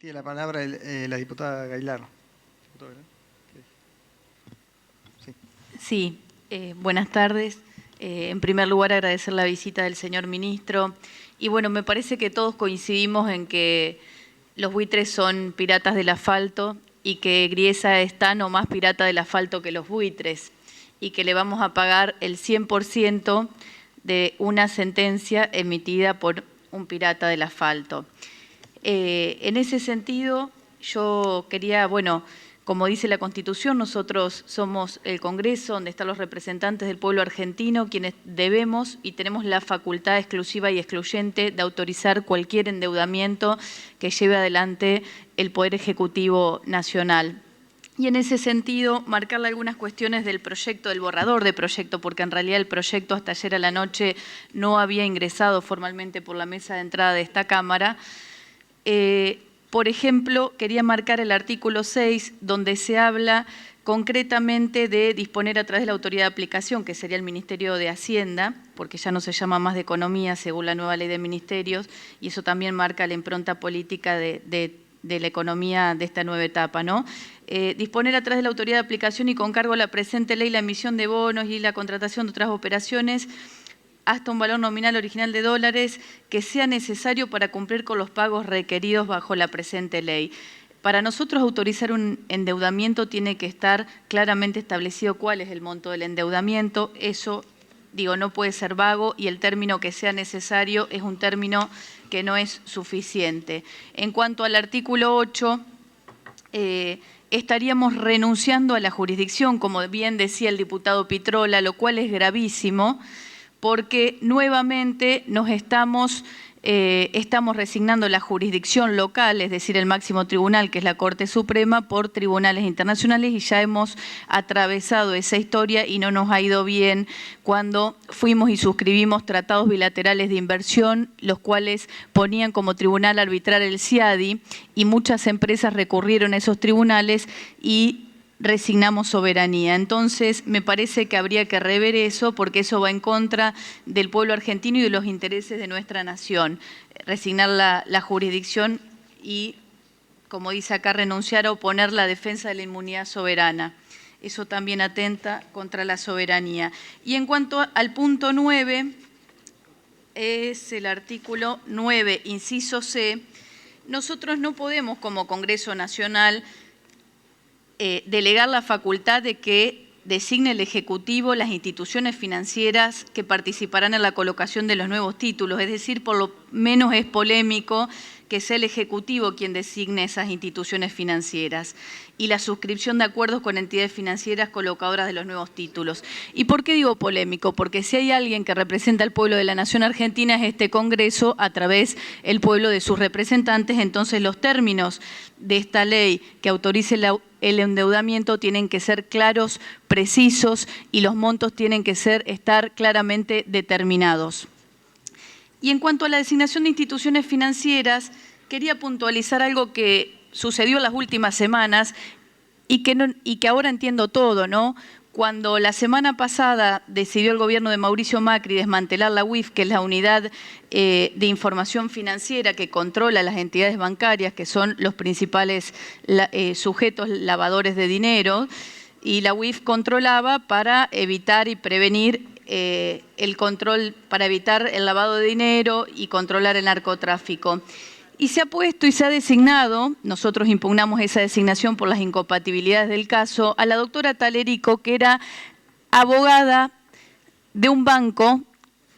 Tiene la palabra la diputada Gailar. Sí. Sí, buenas tardes. En primer lugar, agradecer la visita del señor ministro. Y bueno, me parece que todos coincidimos en que los buitres son piratas del asfalto y que Griesa es tan o más pirata del asfalto que los buitres y que le vamos a pagar el 100% de una sentencia emitida por un pirata del asfalto. En ese sentido, yo quería, bueno, como dice la Constitución, nosotros somos el Congreso, donde están los representantes del pueblo argentino, quienes debemos y tenemos la facultad exclusiva y excluyente de autorizar cualquier endeudamiento que lleve adelante el Poder Ejecutivo Nacional. Y en ese sentido, marcarle algunas cuestiones del proyecto, del borrador de proyecto, porque en realidad el proyecto hasta ayer a la noche no había ingresado formalmente por la mesa de entrada de esta Cámara. Por ejemplo, quería marcar el artículo 6, donde se habla concretamente de disponer a través de la autoridad de aplicación, que sería el Ministerio de Hacienda, porque ya no se llama más de Economía según la nueva ley de ministerios, y eso también marca la impronta política de la economía de esta nueva etapa, ¿no? Disponer a través de la autoridad de aplicación y con cargo a la presente ley la emisión de bonos y la contratación de otras operaciones hasta un valor nominal original de dólares que sea necesario para cumplir con los pagos requeridos bajo la presente ley. Para nosotros autorizar un endeudamiento tiene que estar claramente establecido cuál es el monto del endeudamiento. Eso, digo, no puede ser vago y el término que sea necesario es un término que no es suficiente. En cuanto al artículo 8, estaríamos renunciando a la jurisdicción, como bien decía el diputado Pitrola, lo cual es gravísimo, porque nuevamente nos estamos resignando la jurisdicción local, es decir, el máximo tribunal, que es la Corte Suprema, por tribunales internacionales, y ya hemos atravesado esa historia y no nos ha ido bien cuando fuimos y suscribimos tratados bilaterales de inversión, los cuales ponían como tribunal arbitral el CIADI, y muchas empresas recurrieron a esos tribunales y resignamos soberanía. Entonces, me parece que habría que rever eso porque eso va en contra del pueblo argentino y de los intereses de nuestra nación. Resignar la jurisdicción y, como dice acá, renunciar a oponer la defensa de la inmunidad soberana. Eso también atenta contra la soberanía. Y en cuanto al punto 9, es el artículo 9, inciso C, nosotros no podemos como Congreso Nacional delegar la facultad de que designe el Ejecutivo las instituciones financieras que participarán en la colocación de los nuevos títulos. Es decir, por lo menos es polémico que sea el Ejecutivo quien designe esas instituciones financieras y la suscripción de acuerdos con entidades financieras colocadoras de los nuevos títulos. ¿Y por qué digo polémico? Porque si hay alguien que representa al pueblo de la Nación Argentina es este Congreso a través del pueblo de sus representantes, entonces los términos de esta ley que autorice el endeudamiento tienen que ser claros, precisos y los montos tienen que estar claramente determinados. Y en cuanto a la designación de instituciones financieras, quería puntualizar algo que sucedió en las últimas semanas y que ahora entiendo todo, ¿no? Cuando la semana pasada decidió el gobierno de Mauricio Macri desmantelar la UIF, que es la unidad de información financiera que controla las entidades bancarias, que son los principales sujetos lavadores de dinero, y la UIF controlaba para evitar y prevenir para evitar el lavado de dinero y controlar el narcotráfico. Y se ha puesto y se ha designado, nosotros impugnamos esa designación por las incompatibilidades del caso, a la doctora Talerico, que era abogada de un banco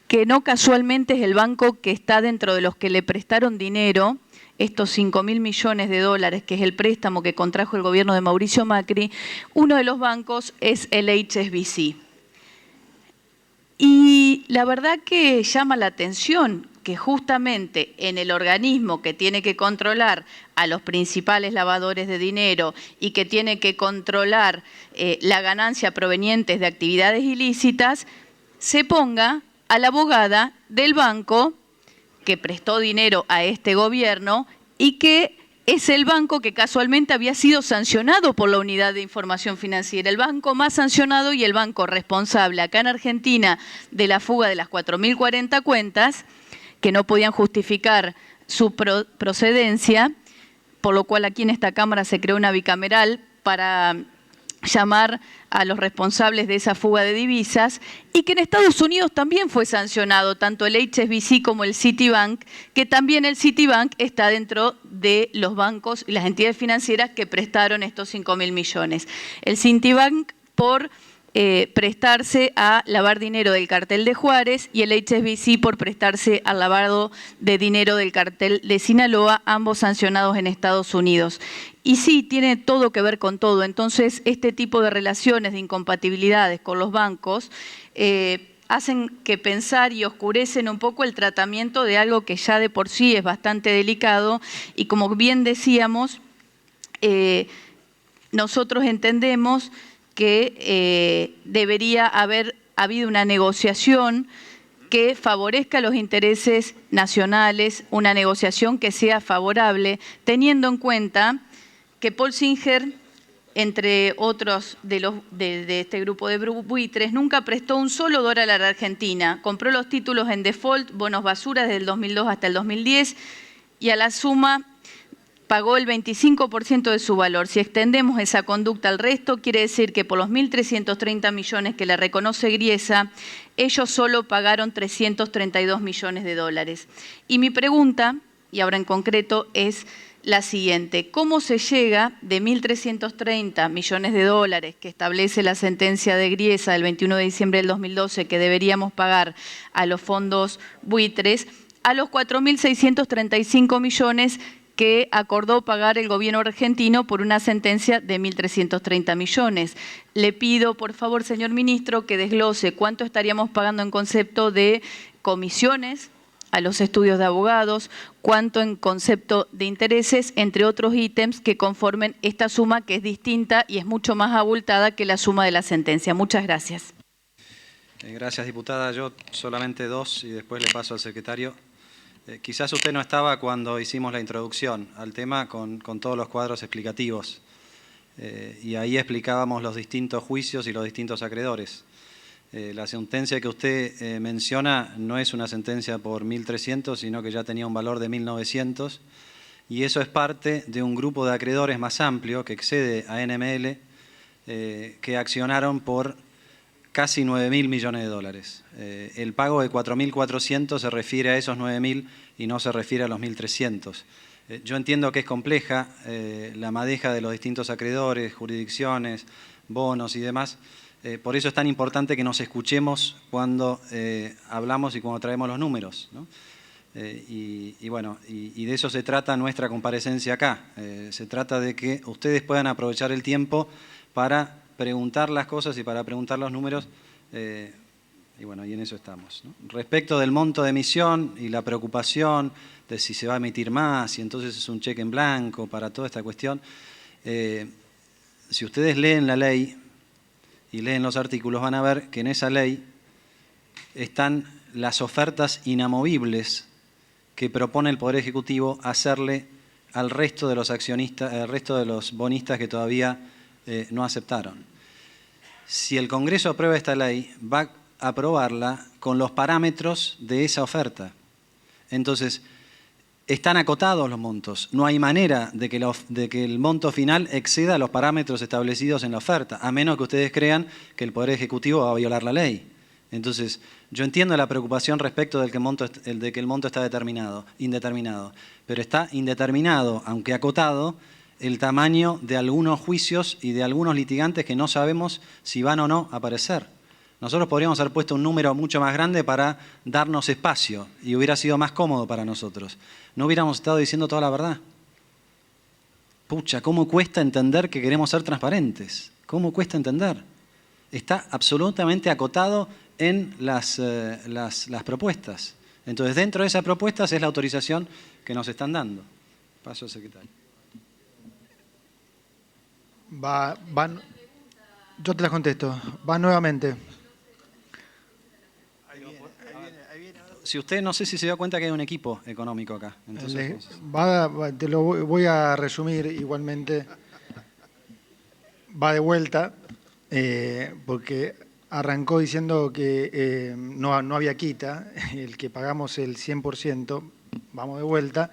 que no casualmente es el banco que está dentro de los que le prestaron dinero, estos 5.000 millones de dólares, que es el préstamo que contrajo el gobierno de Mauricio Macri. Uno de los bancos es el HSBC. Y la verdad que llama la atención que justamente en el organismo que tiene que controlar a los principales lavadores de dinero y que tiene que controlar la ganancia provenientes de actividades ilícitas, se ponga a la abogada del banco que prestó dinero a este gobierno y que es el banco que casualmente había sido sancionado por la Unidad de Información Financiera, el banco más sancionado y el banco responsable acá en Argentina de la fuga de las 4.040 cuentas, que no podían justificar su procedencia, por lo cual aquí en esta Cámara se creó una bicameral para llamar a los responsables de esa fuga de divisas, y que en Estados Unidos también fue sancionado tanto el HSBC como el Citibank, que también el Citibank está dentro de los bancos y las entidades financieras que prestaron estos 5.000 millones. El Citibank por prestarse a lavar dinero del cartel de Juárez y el HSBC por prestarse al lavado de dinero del cartel de Sinaloa, ambos sancionados en Estados Unidos. Y sí, tiene todo que ver con todo. Entonces, este tipo de relaciones, de incompatibilidades con los bancos, hacen que pensar y oscurecen un poco el tratamiento de algo que ya de por sí es bastante delicado y, como bien decíamos, nosotros entendemos que debería haber habido una negociación que favorezca los intereses nacionales, una negociación que sea favorable, teniendo en cuenta que Paul Singer, entre otros de este grupo de buitres, nunca prestó un solo dólar a la Argentina. Compró los títulos en default, bonos basura desde el 2002 hasta el 2010, y a la suma pagó el 25% de su valor. Si extendemos esa conducta al resto, quiere decir que por los 1.330 millones que le reconoce Griesa, ellos solo pagaron 332 millones de dólares. Y mi pregunta, y ahora en concreto, es la siguiente: ¿cómo se llega de 1.330 millones de dólares que establece la sentencia de Griesa del 21 de diciembre del 2012 que deberíamos pagar a los fondos buitres a los 4.635 millones que acordó pagar el gobierno argentino por una sentencia de 1.330 millones? Le pido, por favor, señor ministro, que desglose cuánto estaríamos pagando en concepto de comisiones a los estudios de abogados, cuánto en concepto de intereses, entre otros ítems que conformen esta suma, que es distinta y es mucho más abultada que la suma de la sentencia. Muchas gracias. Gracias, diputada. Yo solamente dos y después le paso al secretario. Quizás usted no estaba cuando hicimos la introducción al tema con todos los cuadros explicativos y ahí explicábamos los distintos juicios y los distintos acreedores. La sentencia que usted menciona no es una sentencia por 1.300, sino que ya tenía un valor de 1.900, y eso es parte de un grupo de acreedores más amplio que excede a NML, que accionaron por casi 9.000 millones de dólares. El pago de 4.400 se refiere a esos 9.000 y no se refiere a los 1.300. Yo entiendo que es compleja la madeja de los distintos acreedores, jurisdicciones, bonos y demás. Por eso es tan importante que nos escuchemos cuando hablamos y cuando traemos los números, ¿no? Bueno, de eso se trata nuestra comparecencia acá. Se trata de que ustedes puedan aprovechar el tiempo para preguntar las cosas y para preguntar los números, y bueno, y en eso estamos, ¿no? Respecto del monto de emisión y la preocupación de si se va a emitir más, y entonces es un cheque en blanco para toda esta cuestión, si ustedes leen la ley y leen los artículos, van a ver que en esa ley están las ofertas inamovibles que propone el Poder Ejecutivo hacerle al resto de los accionistas, al resto de los bonistas que todavía no aceptaron. Si el Congreso aprueba esta ley, va a aprobarla con los parámetros de esa oferta. Entonces, están acotados los montos. No hay manera de que el monto final exceda los parámetros establecidos en la oferta, a menos que ustedes crean que el Poder Ejecutivo va a violar la ley. Entonces, yo entiendo la preocupación respecto de que el monto está indeterminado, pero está indeterminado, aunque acotado, el tamaño de algunos juicios y de algunos litigantes que no sabemos si van o no a aparecer. Nosotros podríamos haber puesto un número mucho más grande para darnos espacio y hubiera sido más cómodo para nosotros. No hubiéramos estado diciendo toda la verdad. Pucha, ¿cómo cuesta entender que queremos ser transparentes? ¿Cómo cuesta entender? Está absolutamente acotado en las propuestas. Entonces, dentro de esas propuestas es la autorización que nos están dando. Paso al secretario. Yo te las contesto. Va nuevamente. Si usted no sé si se dio cuenta que hay un equipo económico acá. Entonces, te lo voy a resumir igualmente. Va de vuelta, porque arrancó diciendo que no había quita, el que pagamos el 100%, vamos de vuelta.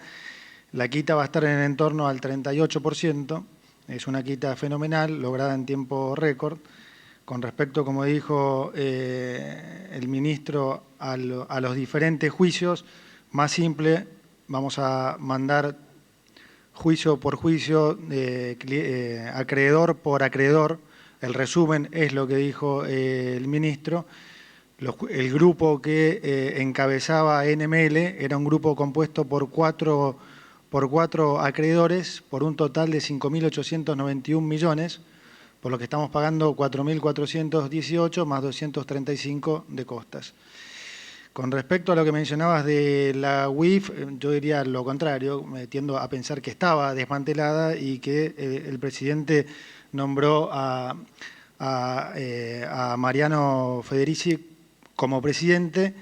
La quita va a estar en torno al 38%, es una quita fenomenal, lograda en tiempo récord. Con respecto, como dijo el ministro, a los diferentes juicios, más simple, vamos a mandar juicio por juicio, acreedor por acreedor. El resumen es lo que dijo el ministro. El grupo que encabezaba NML era un grupo compuesto por cuatro acreedores, por un total de 5.891 millones, por lo que estamos pagando 4.418 más 235 de costas. Con respecto a lo que mencionabas de la UIF, yo diría lo contrario, me tiendo a pensar que estaba desmantelada y que el presidente nombró a Mariano Federici como presidente.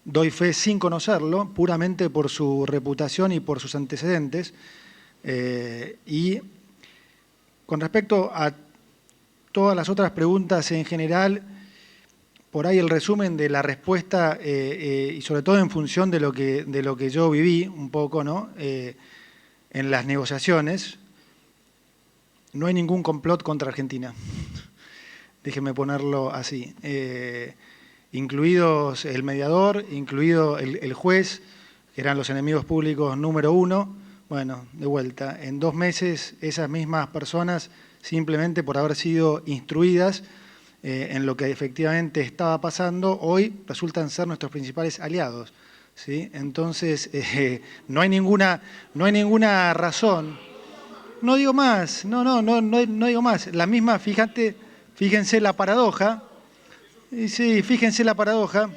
Doy fe sin conocerlo, puramente por su reputación y por sus antecedentes. Y con respecto a todas las otras preguntas en general, por ahí el resumen de la respuesta, y sobre todo en función de lo que yo viví un poco, ¿no? En las negociaciones, no hay ningún complot contra Argentina. Déjenme ponerlo así. Incluidos el mediador, incluido el juez, que eran los enemigos públicos número 1. Bueno, de vuelta, en 2 meses esas mismas personas, simplemente por haber sido instruidas en lo que efectivamente estaba pasando, hoy resultan ser nuestros principales aliados, ¿sí? Entonces, no hay ninguna razón. No digo más, no digo más. La misma, fíjense la paradoja. Y sí, fíjense la paradoja.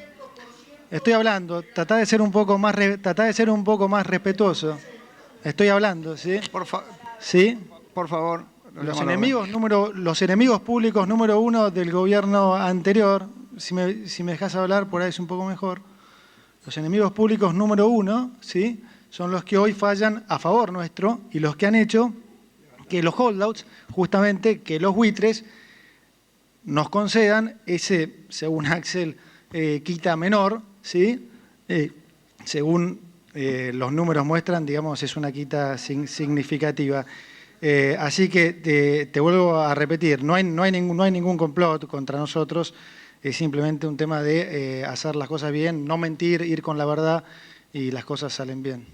Estoy hablando, tratá de ser un poco más respetuoso. Estoy hablando, ¿sí? ¿Sí? Por favor. Los enemigos públicos número 1 del gobierno anterior, si me dejás hablar, por ahí es un poco mejor. Los enemigos públicos número 1, ¿sí? Son los que hoy fallan a favor nuestro y los que han hecho que los holdouts, justamente, que los buitres, nos concedan ese, según Axel, quita menor, ¿sí? Según los números muestran, digamos, es una quita significativa. Así que te vuelvo a repetir, no hay ningún complot contra nosotros, es simplemente un tema de hacer las cosas bien, no mentir, ir con la verdad y las cosas salen bien.